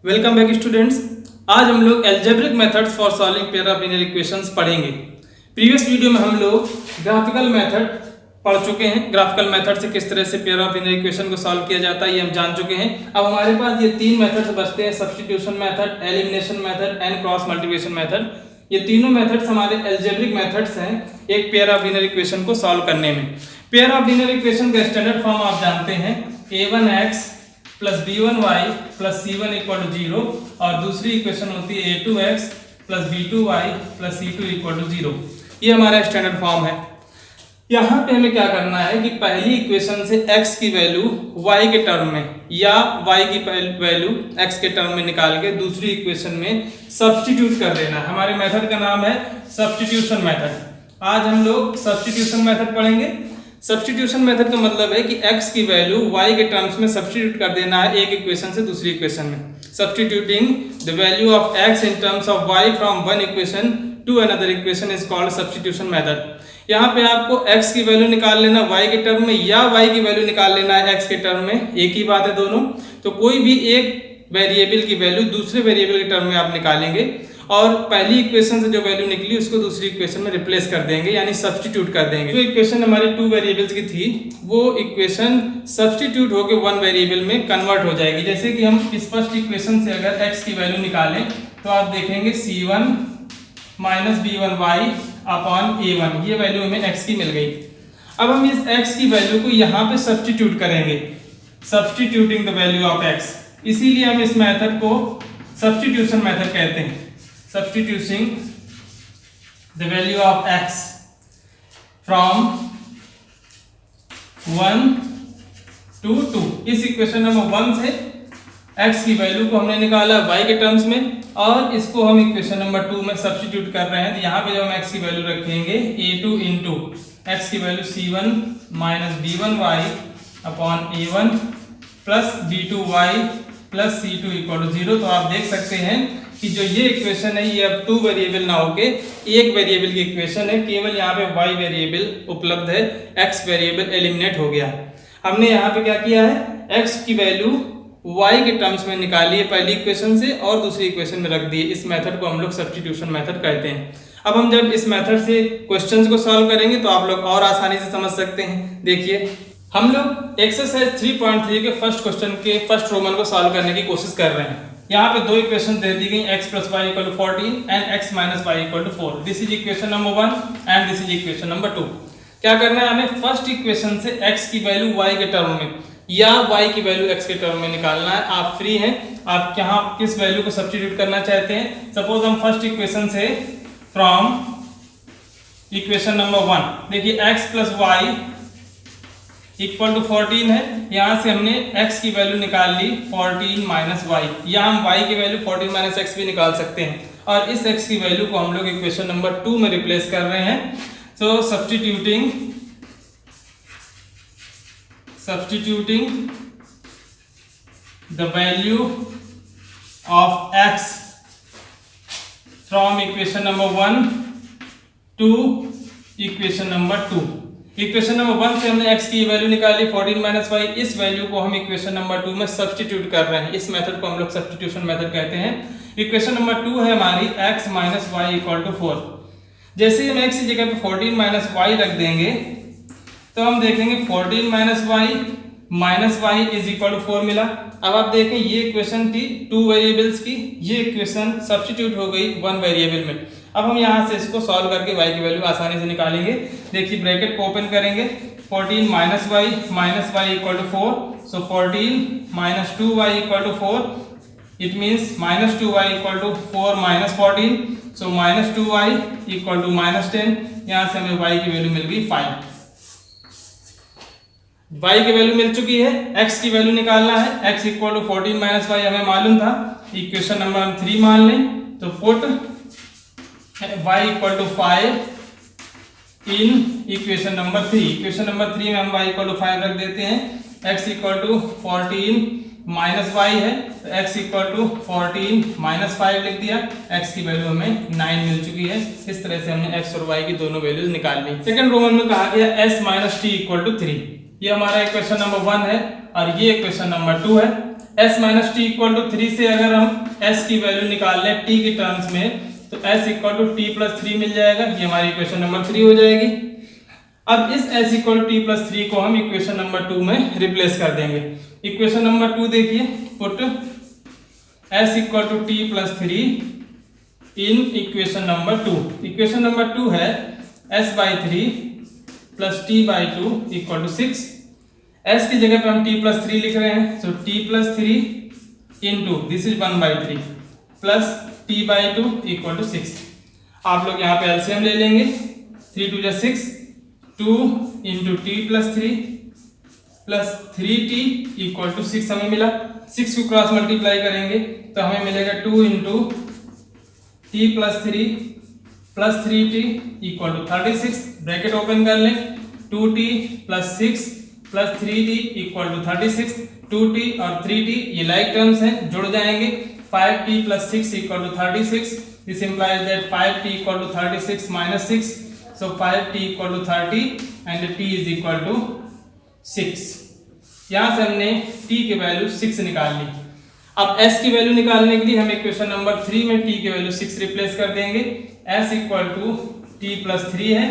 Welcome back students. आज हम लोग algebraic methods for solving pair of linear equations पढ़ेंगे। प्रीवियस वीडियो में हम लोग ग्राफिकल मेथड पढ़ चुके हैं। ग्राफिकल मेथड से किस तरह से पेयर ऑफ लीनियर इक्वेशन को सॉल्व किया जाता है ये हम जान चुके हैं। अब हमारे पास ये तीन मेथड्स बचते हैं, substitution method, elimination method and cross multiplication method. ये तीनों मेथड्स हमारे एल्जेब्रिक मेथड्स हैं एक पेयर ऑफ लीनियर इक्वेशन को सॉल्व करने में। पेयर ऑफ लीनियर इक्वेशन का स्टैंडर्ड फॉर्म आप जानते हैं, a1x plus b1y plus c1 equal to 0 और दूसरी इक्वेशन होती है a2x plus b2y plus c2 equal to 0। ये हमारा स्टैंडर्ड फॉर्म है। यहाँ पे हमें क्या करना है कि पहली इक्वेशन से x की वैल्यू y के टर्म में या y की वैल्यू x के टर्म में निकाल के दूसरी इक्वेशन में सब्स्टिट्यूट कर देना है। हमारे मेथड का नाम है सब्स्टिट्यूशन मेथड। आज हम लोग सब्स्टिट्यूशन मेथड पढ़ेंगे। सब्स्टिट्यूशन मेथड का मतलब है कि x की वैल्यू y के टर्म्स में सब्स्टिट्यूट कर देना है एक इक्वेशन से दूसरी इक्वेशन में। Substituting the value of x in terms of y from one equation two another equation is called substitution method. यहाँ पे आपको x की वैल्यू निकाल लेना y के टर्म में या y की वैल्यू निकाल लेना है x के टर्म में, एक ही बात है दोनों। तो कोई भी एक वेरिएबल की वैल्यू दूसरे वेरिएबल के टर्म में आप निकालेंगे और पहली इक्वेशन से जो वैल्यू निकली उसको दूसरी इक्वेशन में रिप्लेस कर देंगे, यानी सब्स्टिट्यूट कर देंगे। जो इक्वेशन हमारी टू वेरिएबल्स की थी वो इक्वेशन सब्स्टिट्यूट होकर वन वेरिएबल में कन्वर्ट हो जाएगी। जैसे कि हम इस फर्स्ट इक्वेशन से अगर x की वैल्यू निकालें तो आप देखेंगे c1 minus b1y upon a1, ये वैल्यू हमें x की मिल गई। अब हम इस x की वैल्यू को यहाँ पे सब्स्टिट्यूट करेंगे, substituting the value of x। इसीलिए हम इस मेथड को सब्स्टिट्यूशन मेथड कहते हैं। Substituting the value of x from 1 to 2। इस इक्वेशन नंबर 1 से x की वैल्यू को हमने निकाला y के टर्म्स में और इसको हम इक्वेशन नंबर 2 में सब्स्टिट्यूट कर रहे हैं। तो यहाँ पे जब हम x की वैल्यू रखेंगे a2 इंटू x की value c1 minus b1y upon a1 plus b2y plus c2 equal to 0। तो आप देख सकते हैं कि जो ये इक्वेशन है ये अब टू वेरिएबल ना होके एक वेरिएबल की इक्वेशन है। केवल यहाँ पे y वेरिएबल उपलब्ध है, x वेरिएबल एलिमिनेट हो गया। हमने यहाँ पे क्या किया है, x की वैल्यू y के टर्म्स में निकाली है पहली इक्वेशन से और दूसरी इक्वेशन में रख दी है। इस मेथड को हम लोग सब्स्टिट्यूशन मेथड कहते हैं। अब हम जब इस मेथड से क्वेश्चंस को सॉल्व करेंगे तो आप लोग और आसानी से समझ सकते हैं। देखिए हम लोग एक्सरसाइज 3.3 के फर्स्ट क्वेश्चन के फर्स्ट रोमन को सॉल्व करने की कोशिश कर रहे हैं। यहाँ पे दो इक्वेशन दे दी गई, x plus Y equal to 14 and x minus Y equal to 4। This is equation number 1 and this is equation number 2। क्या करना है, हमें फर्स्ट इक्वेशन से x की वैल्यू y के टर्म में या y की वैल्यू x के टर्म में निकालना है। आप फ्री हैं, आप यहाँ किस वैल्यू को सब्स्टिट्यूट करना चाहते हैं। सपोज हम फर्स्ट इक्वेशन से फ्रॉम इक्वेशन नंबर 1 देखिए x plus Y equal to 14 है। यहाँ से हमने x की वैल्यू निकाल ली 14 माइनस वाई, या हम y की वैल्यू 14 माइनस एक्स भी निकाल सकते हैं और इस x की वैल्यू को हम लोग इक्वेशन नंबर 2 में रिप्लेस कर रहे हैं। So substituting the value of x from equation number 1 to equation number 2। Equation number 1 से हमने x की वैल्यू निकाली 14 माइनस वाई, इस वैल्यू को हम इक्वेशन नंबर 2 में सब्स्टिट्यूट कर रहे हैं। इस मेथड को हम लोग सब्स्टिट्यूशन मेथड कहते हैं। इक्वेशन नंबर 2 है हमारी x minus Y equal to 4। जैसे हम x की जगह पे 14 माइनस वाई रख देंगे तो हम देखेंगे 14 minus Y is equal to 4 मिला। अब आप देखें ये इक्वेशन थी टू वेरिएबल्स की, ये इक्वेशन सब्स्टिट्यूट हो गई वन वेरिएबल में। अब हम यहाँ से इसको सॉल्व करके y की वैल्यू आसानी से निकालेंगे। देखिए ब्रैकेट को ओपन करेंगे, 14 minus Y equal to 4। So 14 minus 2y equal to 4, it means minus 2y equal to 4 minus 14। So minus 2y equal to minus 10। यहाँ से हमें y की वैल्यू मिल गई 5। y की वैल्यू मिल चुकी है, x की वैल्यू निकालना है। x equal to 14 minus Y हमें मालूम था। इक्वेशन नंबर हम 3 मान लें तो put y equal to 5 in equation number 3। Equation number 3 में हम y इक्वल टू 5 रख देते हैं। x equal to 14 minus y है तो x इक्वल टू 14 माइनस 5 लिख दिया। x की वैल्यू हमें 9 मिल चुकी है। इस तरह से हमने x और y की दोनों वैल्यूज निकाल ली। सेकंड रोमन में कहा गया s minus t equal to 3। ये हमारा इक्वेशन नंबर 1 है और ये इक्वेशन नंबर 2 है। s minus t equal to 3 से अगर हम s की वैल्यू निकाल लें t की टर्म्स में तो s equal to t plus 3 मिल जाएगा। ये हमारी इक्वेशन नंबर 3 हो जाएगी। अब इस s equal to t plus 3 को हम इक्वेशन नंबर 2 में रिप्लेस कर देंगे। इक्वेशन नंबर 2 देखिए, put s equal to t plus 3 in equation number 2। Equation number 2 है s by 3 plus t by 2 equal to 6। s की जगह पे हम t प्लस 3 लिख रहे हैं, so t plus 3 into this is 1 by 3 plus t by 2 equal to 6। आप लोग यहाँ पे एलसीएम ले लेंगे, 3 2 जा 6, 2 into t plus 3 plus 3t equal to 6 हमें मिला। 6 को क्रॉस मल्टीप्लाई करेंगे तो हमें मिलेगा 2 into t plus 3 plus 3t equal to 36। Bracket open कर लें, 2t plus 6 plus 3t equal to 36। 2t और 3t ये लाइक टर्म्स हैं, जुड़ जाएंगे। 5t plus 6 equal to 36। This implies that 5t equal to 36 minus 6, so 5t equal to 30 and t is equal to 6। यहाँ से हमने t की value 6 निकाल ली। अब s की वैल्यू निकालने के लिए हम इक्वेशन नंबर 3 में t की वैल्यू 6 रिप्लेस कर देंगे। s equal to t plus 3 है,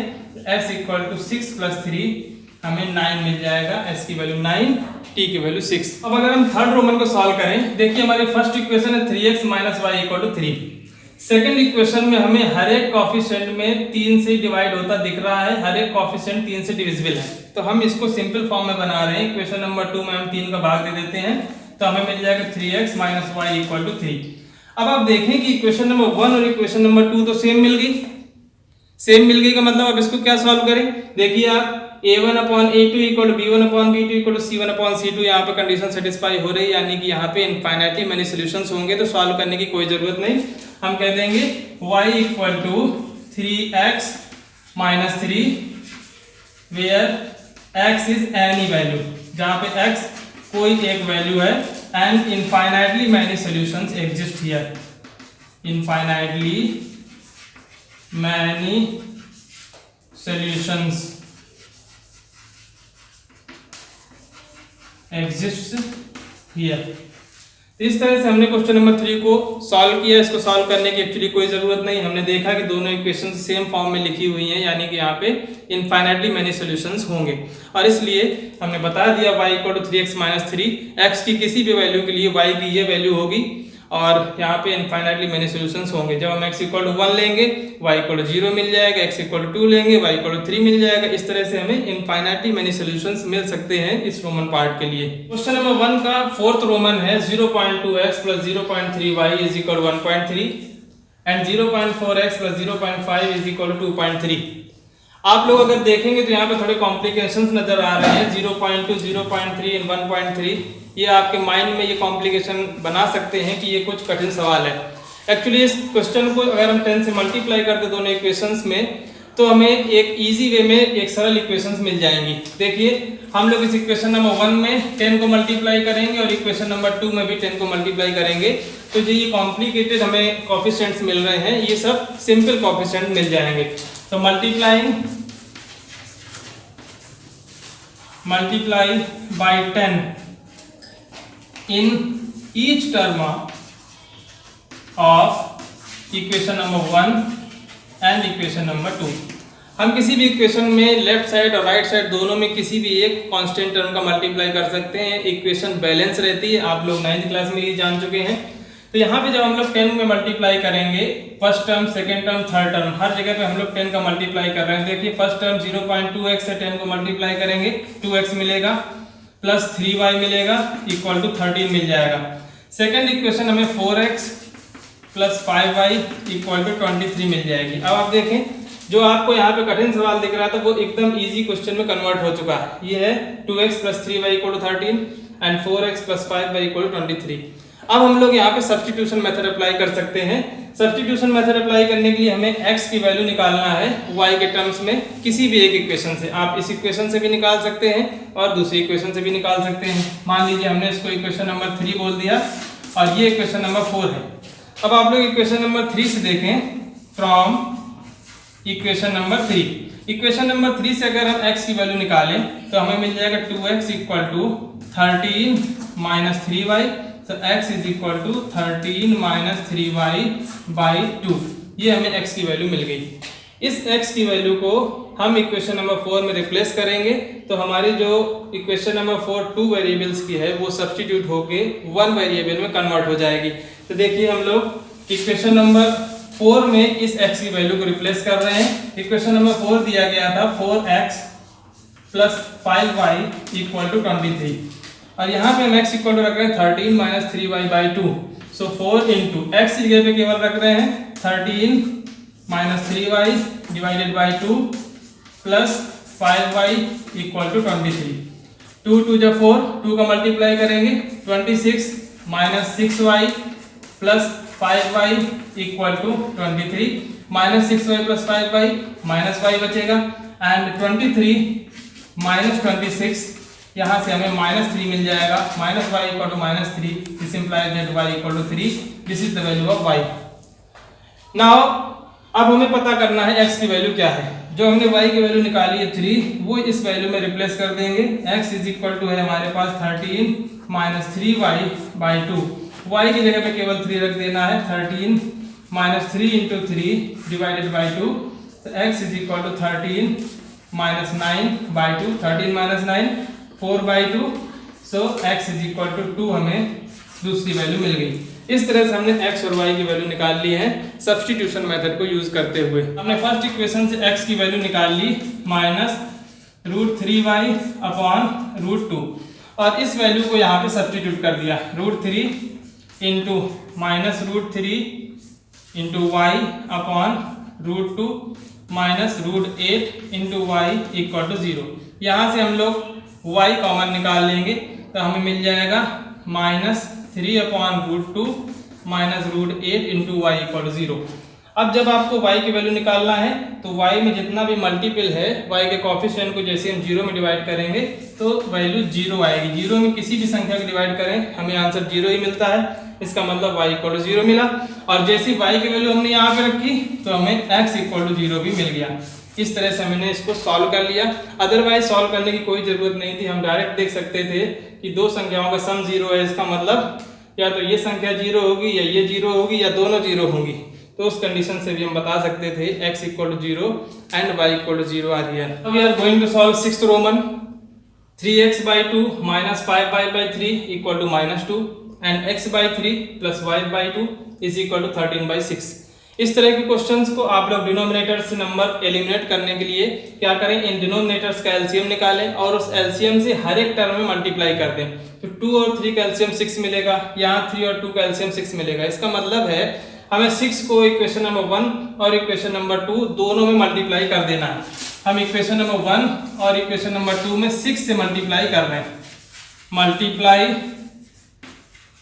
s इक्वल टू 6 प्लस 3 हमें 9 मिल जाएगा। s की वैल्यू 9, t की वैल्यू 6। अब अगर हम थर्ड रोमन को सॉल्व करें, देखिए हमारी फर्स्ट इक्वेशन है 3x minus Y equal to 3। Second equation में हमें हर एक कॉफिशिएंट में 3 से डिवाइड होता दिख रहा है, हर एक कॉफिशिएंट 3 से डिविजिबल है, तो हम इसको सिंपल फॉर्म में बना रहे हैं। इक्वेशन नंबर 2 में हम 3 का भाग दे देते हैं तो हमें मिल जाएगा 3x minus Y equal to 3। अब आप देखें कि इक्वेशन नंबर 1 और इक्वेशन नंबर 2 तो सेम मिल गई। सेम मिल गई का मतलब अब इसको क्या सॉल्व करें, देखिए आप a1 upon a2 equal to b1 upon b2 equal to c1 upon c2, यहाँ पे कंडीशन सेटिस्फाई हो रही है, यानी कि यहाँ पे इनफाइनाइटली मेनी सॉल्यूशंस होंगे, तो सॉल्व करने की कोई जरूरत नहीं। हम कह देंगे y equal to 3x minus 3 where x is any value, जहाँ पे x कोई एक वैल्यू है, and infinitely many solutions exist here. Infinitely many solutions exist here. इस तरह से हमने क्वेश्चन नंबर 3 को सॉल्व किया। इसको सॉल्व करने की एक्चुअली कोई जरूरत नहीं, हमने देखा कि दोनों इक्वेशन सेम फॉर्म में लिखी हुई हैं, यानी कि यहाँ पे इनफाइनाइटली मेनी सॉल्यूशंस होंगे, और इसलिए हमने बता दिया y equal to 3x minus 3, x की किसी भी वैल्यू के लिए y की ये वैल्यू होगी, और यहाँ पे इनफाइनाइटली मेनी सॉल्यूशंस होंगे। जब हम x इक्वल टू 1 लेंगे y इक्वल टू 0 मिल जाएगा, x इक्वल टू 2 लेंगे y इक्वल टू 3 मिल जाएगा। इस तरह से हमें इनफाइनाइटली मेनी सॉल्यूशंस मिल सकते हैं इस रोमन पार्ट के लिए। क्वेश्चन नंबर 1 का फोर्थ रोमन है 0.2x plus 0.3y is equal to 1.3 and 0.4x plus 0.5 is equal to 2.3। आप लोग अगर देखेंगे तो यहाँ पे थोड़े कॉम्प्लिकेशंस नजर आ रहे हैं, 0.2, 0.3 एंड 1.3। ये आपके माइंड में ये कॉम्प्लिकेशन बना सकते हैं कि ये कुछ कठिन सवाल है। एक्चुअली इस क्वेश्चन को अगर हम 10 से मल्टीप्लाई करते दोनों इक्वेशंस में, तो हमें एक इजी वे में एक सरल इक्वेशंस मिल जाएंगी। देखिए हम लोग इस इक्वेशन नंबर 1 में 10 को मल्टीप्लाई करेंगे और इक्वेशन नंबर 2 में भी 10 को मल्टीप्लाई करेंगे, तो जो ये कॉम्प्लिकेटेड हमें कोफिशिएंट्स मिल रहे हैं, ये सब सिंपल कोफिशिएंट मिल जाएंगे। तो multiply by 10 in each term of equation number 1 and equation number 2। हम किसी भी इक्वेशन में लेफ्ट साइड और राइट साइड दोनों में किसी भी एक कांस्टेंट टर्म का मल्टीप्लाई कर सकते हैं। इक्वेशन बैलेंस रहती है, आप लोग 9th क्लास में ये जान चुके हैं। तो यहाँ पे जब हम लोग 10 में मल्टीप्लाई करेंगे, first term, second term, third term, हर जगह पे हम लोग 10 का मल्टीप्लाई कर रहे हैं। देखिए फर्स्ट टर्म 0.2x से 10 को मल्टीप्लाई करेंगे, 2x मिलेगा प्लस 3y मिलेगा इक्वल टू 13 मिल जाएगा। सेकेंड इक्वेशन हमें 4x plus 5y equal to 23 मिल जाएगी। अब आप देखें, जो आपको यहाँ पे कठिन सवाल दिख रहा था वो एकदम इजी क्वेश्चन में कन्वर्ट हो चुका है। ये है 2x plus 3y equal to 13 and 4x plus 5y equal to 23। अब हम लोग यहाँ पे सब्स्टिट्यूशन मेथड अप्लाई कर सकते हैं। सब्स्टिट्यूशन मेथड अप्लाई करने के लिए हमें x की वैल्यू निकालना है y के टर्म्स में किसी भी एक इक्वेशन से। आप इस इक्वेशन से भी निकाल सकते हैं और दूसरी इक्वेशन से भी निकाल सकते हैं। मान लीजिए हमने इसको इक्वेशन नंबर 3 बोल दिया और ये इक्वेशन नंबर 4 है। अब आप लोग इक्वेशन नंबर 3 से देखें, from equation number 3। Equation number 3 से अगर हम x की वैल्यू निकालें तो हमें मिल जाएगा 2x equal to 13 minus 3y तो x is equal to 13 minus 3y by 2। ये हमें x की वैल्यू मिल गई। इस x की वैल्यू को हम इक्वेशन नंबर 4 में रिप्लेस करेंगे तो हमारी जो इक्वेशन नंबर 4 2 वेरिएबल्स की है वो सब्स्टिट्यूट होके 1 वेरिएबल में कन्वर्ट हो जाएगी। तो देखिए हम लोग इक्वेशन नंबर 4 में इस x की वैल्यू को रिप्लेस कर रहे हैं। इक्वेशन नंबर 4 दिया गया था 4x plus 5y equal to 23 और यहाँ पे हम x इक्वल टू रख रहे हैं 13 minus 3y by 2। So 4 into x की जगह पे केवल रख रहे हैं 13 minus 3y divided by 2 plus 5y equal to 23। 2 2 जा 4, 2 का मल्टीप्लाई करेंगे 26 minus 6y plus 5y equal to 23। Minus 6y plus 5y minus y बचेगा एंड 23 माइनस 26 यहाँ से हमें -3 मिल जाएगा। Minus y equal to -3, this implies that y equal to 3। This is the value of y। Now अब हमें पता करना है x की वैल्यू क्या है। जो हमने y की वैल्यू निकाली है 3, वो इस वैल्यू में रिप्लेस कर देंगे। x इज इक्वल टू है हमारे पास 13 माइनस 3y बाई 2। y की जगह पे केवल 3 रख देना है। 13 माइनस 3 इंटू 3 डिवाइडेड बाई 2। तो x is equal to 13 minus 9 by 2। 13 minus 9 4 by 2। So x is equal to 2 हमें दूसरी वैल्यू मिल गई। इस तरह से हमने x और y की वैल्यू निकाल ली है सब्स्टिट्यूशन मेथड को यूज करते हुए। हमने फर्स्ट इक्वेशन से x की वैल्यू निकाल ली माइनस √3y अपॉन √2 और इस वैल्यू को यहाँ पे सब्स्टिट्यूट कर दिया। √3 into minus √3 into y upon √2 minus √8 into y equal to 0। यहाँ से हम लोग y कॉमन निकाल लेंगे तो हमें मिल जाएगा -3 upon √2 minus √8 into y equal to 0। अब जब आपको y की वैल्यू निकालना है तो y में जितना भी मल्टीपल है y के कोफिशिएंट को जैसे हम 0 में डिवाइड करेंगे तो वैल्यू 0 आएगी। 0 में किसी भी संख्या को डिवाइड करें हमें आंसर 0 ही मिलता है। इसका मतलब y इक्वल टू 0 मिला और जैसी y की वैल्यू हमने यहाँ पे रखी तो हमें x इक्वल टू 0 भी मिल गया। इस तरह से हमने इसको सॉल्व कर लिया। अदरवाइज सॉल्व करने की कोई जरूरत नहीं थी। हम डायरेक्ट देख सकते थे कि दो संख्याओं का सम 0 है, इसका मतलब या तो ये संख्या 0 होगी या ये 0 होगी या दोनों 0 होंगी। तो उस कंडीशन से भी हम बता सकते थे x equal to 0 and y equal to 0 are here. अब we are going to solve 6th roman. 3x by 2 minus 5y by 3 equal to -2 and x by 3 plus y by 2 is equal to 13 by 6। इस तरह के questions को आप लोग denominator से number eliminate करने के लिए क्या करें, इन डिनोमिनेटर्स का एलसीएम निकालें और उस एलसीएम से हर एक टर्म में मल्टीप्लाई कर दें। तो 2 और 3 का एलसीएम 6 मिलेगा, यहाँ 3 और 2 का एलसीएम 6 मिलेगा। इसका मतलब है हमें 6 को इक्वेशन नंबर 1 और इक्वेशन नंबर 2 दोनों में मल्टीप्लाई कर देना है। हम इक्वेशन नंबर 1 और इक्वेशन नंबर 2 में 6 से मल्टीप्लाई कर रहे हैं। Multiply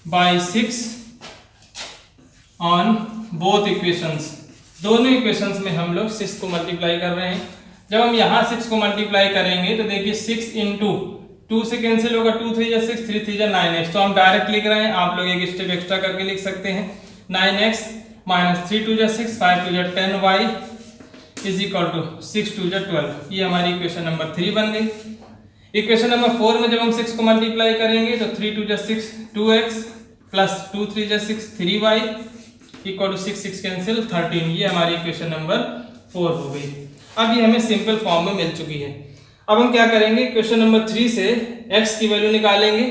by 6 on both equations. दोनों इक्वेशंस में हम लोग 6 को मल्टीप्लाई कर रहे हैं। जब हम यहाँ 6 को मल्टीप्लाई करेंगे तो देखिए 6 इंटू 2 से कैंसिल होगा, 2 3 जा 6, 3 3 जा 9x। तो हम डायरेक्ट लिख रहे हैं, आप लोग एक स्टेप एक्स्ट्रा करके लिख सकते हैं। 9x माइनस 3 2 जा 6, 5 2 जा 10y इज इक्वल टू 6 2 जा 12। ये हमारी इक्वेशन नंबर 3 बन गई। इक्वेशन नंबर 4 में जब हम 6 को मल्टीप्लाई करेंगे तो 3 2 जा 6 2x प्लस 2 3 जा 6 3y इक्वल टू 6 6 कैंसिल 13। ये हमारी इक्वेशन नंबर 4 हो गई। अब ये हमें सिंपल फॉर्म में मिल चुकी है। अब हम क्या करेंगे, इक्वेशन नंबर 3 से x की वैल्यू निकालेंगे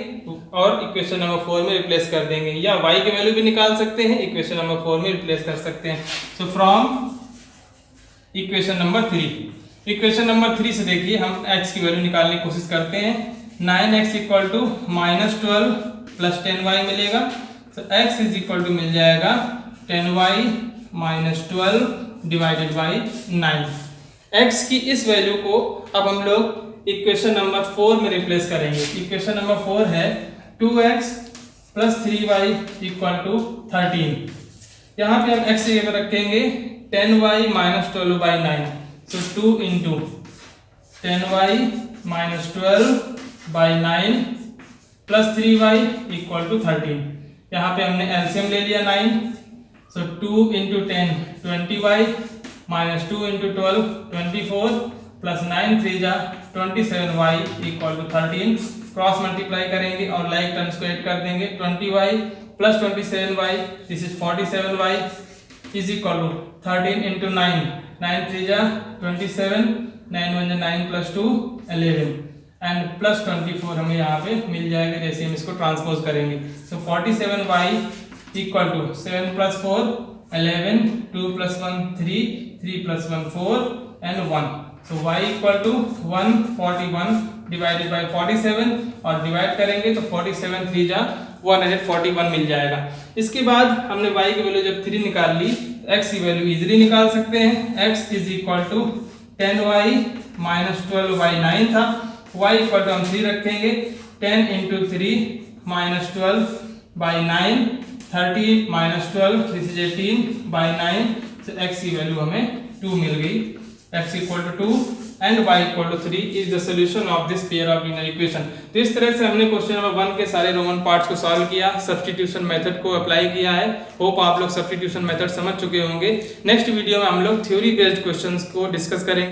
और इक्वेशन नंबर 4 में रिप्लेस कर देंगे, या y की वैल्यू भी निकाल सकते हैं, इक्वेशन नंबर 4 में रिप्लेस कर सकते हैं। So from equation number 3, equation number 3 से देखिए हम x की वैल्यू निकालने की कोशिश करते हैं। 9x equal to -12 plus 10y मिलेगा। तो x इज इक्वल टू मिल जाएगा 10y minus 12 divided by 9। x की इस वैल्यू को अब हम लोग इक्वेशन नंबर 4 में रिप्लेस करेंगे। इक्वेशन नंबर 4 है 2x plus 3y equal to 13। यहाँ पे हम x की जगह रखेंगे 10y minus 12 by 9। So 2 into 10y minus 12 by 9 plus 3y equal to 13। यहाँ पे हमने एलसीएम ले लिया 9। So 2 into 10 20y minus 2 into 12 24 plus 9 3 जा 27y equal to 13। Cross multiply करेंगे और लाइक टर्म्स को ऐड कर देंगे। 20y plus 27y, this is 47y is equal to 13 into 9, 9 3 जा 27, 9 1 जा 9 प्लस 2 11 एंड प्लस 24 हमें यहाँ पे मिल जाएगा जैसे हम इसको ट्रांसपोज करेंगे। So 47y equal to 7 plus 4 11, 2 plus 1 3, 3 plus 1 4 and 1। So y equal to 141 divided by 47 और डिवाइड करेंगे तो 47 3 जा 141 मिल जाएगा। इसके बाद हमने y की वैल्यू जब 3 निकाल ली तो x की वैल्यू इजीली निकाल सकते हैं। x is equal to 10y minus 12y 9 था, y इक्वल टू हम 3 रखेंगे, 10 into 3 minus 12 by 9, 30 minus 12 this is 18 by 9। तो x की वैल्यू हमें 2 मिल गई। x equal to 2 and y equal to 3 is the solution of this pair of linear equation. तो इस तरह से हमने क्वेश्चन नंबर 1 के सारे रोमन पार्ट्स को सॉल्व किया, सब्स्टिट्यूशन मेथड को अप्लाई किया है। होप आप लोग सब्स्टिट्यूशन मेथड समझ चुके होंगे। नेक्स्ट वीडियो में हम लोग थ्योरी बेस्ड क्वेश्चंस को डिस्कस करेंगे।